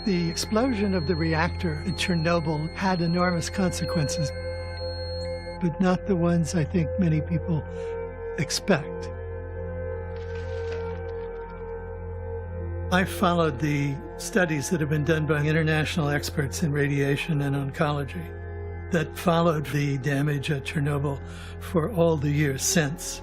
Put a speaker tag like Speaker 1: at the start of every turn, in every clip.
Speaker 1: The explosion of the reactor in Chernobyl had enormous consequences, but not the ones I think many people expect. I followed the studies that have been done by international experts in radiation and oncology that followed the damage at Chernobyl for all the years since.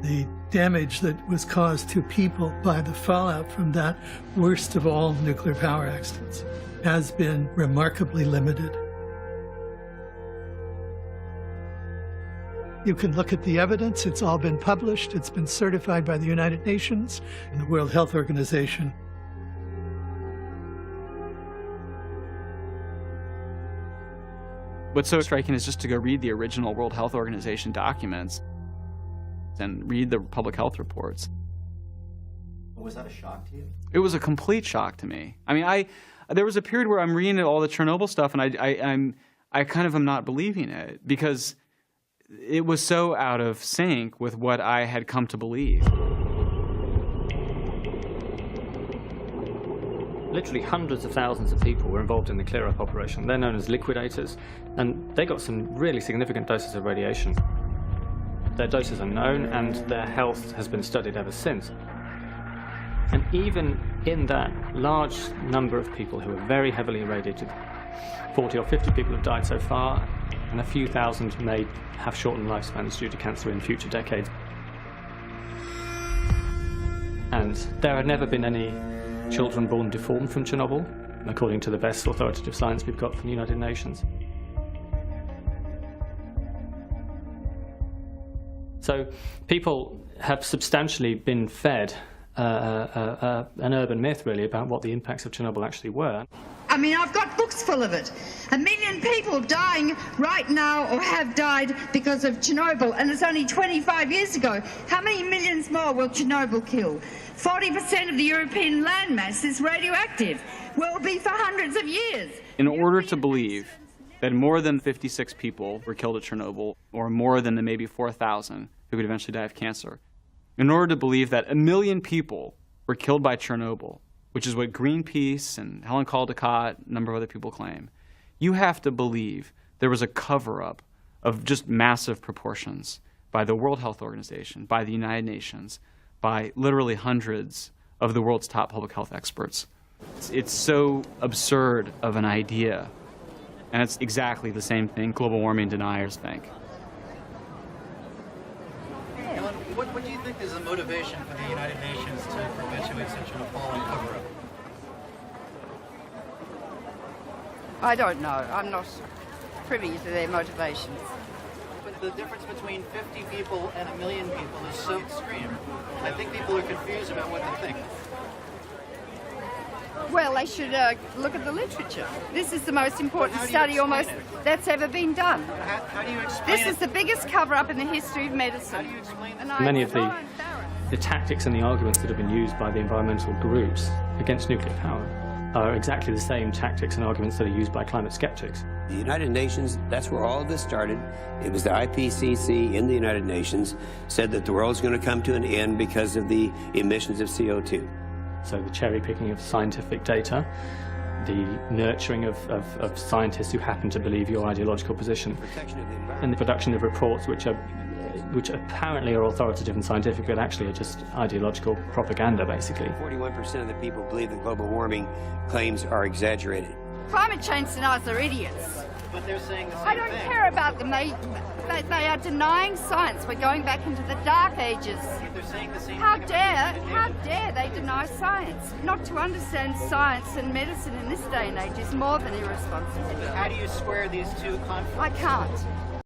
Speaker 1: The damage that was caused to people by the fallout from that worst of all nuclear power accidents has been remarkably limited. You can look at the evidence. It's all been published. It's been certified by the United Nations and the World Health Organization.
Speaker 2: What's so striking is just to go read the original World Health Organization documents and read the public health reports.
Speaker 3: Was that a shock to you?
Speaker 2: It was a complete shock to me. I mean, there was a period where I'm reading all the Chernobyl stuff, and I kind of am not believing it because it was so out of sync with what I had come to believe.
Speaker 4: Literally hundreds of thousands of people were involved in the clear-up operation. They're known as liquidators, and they got some really significant doses of radiation. Their doses are known, and their health has been studied ever since. And even in that large number of people who are very heavily irradiated, 40 or 50 people have died so far, and a few thousand may have shortened lifespans due to cancer in future decades. And there had never been any children born deformed from Chernobyl, according to the best authoritative science we've got from the United Nations. So people have substantially been fed an urban myth, really, about what the impacts of Chernobyl actually were.
Speaker 5: I mean, I've got books full of it. 1 million people dying right now or have died because of Chernobyl, and it's only 25 years ago. How many millions more will Chernobyl kill? 40% of the European landmass is radioactive. Will be for hundreds of years.
Speaker 2: In order to believe that more than 56 people were killed at Chernobyl, or more than the maybe 4,000 who could eventually die of cancer, in order to believe that 1 million people were killed by Chernobyl, which is what Greenpeace and Helen Caldicott, a number of other people claim, you have to believe there was a cover-up of just massive proportions by the World Health Organization, by the United Nations, by literally hundreds of the world's top public health experts. It's so absurd of an idea, and it's exactly the same thing global warming deniers think.
Speaker 3: Helen, what do you think is the motivation for the United Nations to perpetuate such an appalling cover-up?
Speaker 6: I don't know. I'm not privy to their motivations.
Speaker 3: But the difference between 50 people and 1 million people is so extreme. I think people are confused about what they think.
Speaker 6: Well, they should look at the literature. This is the most important study almost that's ever been done.
Speaker 3: How do you explain
Speaker 6: This is the biggest cover-up in the history of medicine.
Speaker 3: How do you explain
Speaker 6: And
Speaker 3: this?
Speaker 6: I'm
Speaker 4: Many of
Speaker 6: so
Speaker 4: the
Speaker 6: embarrassed.
Speaker 4: tactics and the arguments that have been used by the environmental groups against nuclear power are exactly the same tactics and arguments that are used by climate skeptics.
Speaker 7: The United Nations, that's where all of this started. It was the IPCC in the United Nations said that the world's going to come to an end because of the emissions of CO2.
Speaker 4: So the cherry picking of scientific data, the nurturing of scientists who happen to believe your ideological position,
Speaker 7: Protection of the environment.
Speaker 4: and the production of reports which apparently are authoritative and scientific, but actually are just ideological propaganda, basically.
Speaker 7: 41% of the people believe that global warming claims are exaggerated.
Speaker 6: Climate change deniers are idiots.
Speaker 3: But they're saying the same
Speaker 6: I don't
Speaker 3: thing.
Speaker 6: care about them. They are denying science. We're going back into the dark ages.
Speaker 3: If they're saying the same
Speaker 6: How
Speaker 3: thing
Speaker 6: dare they deny science? Not to understand science and medicine in this day and age is more than irresponsible.
Speaker 3: How do you square these two conflicts?
Speaker 6: I can't.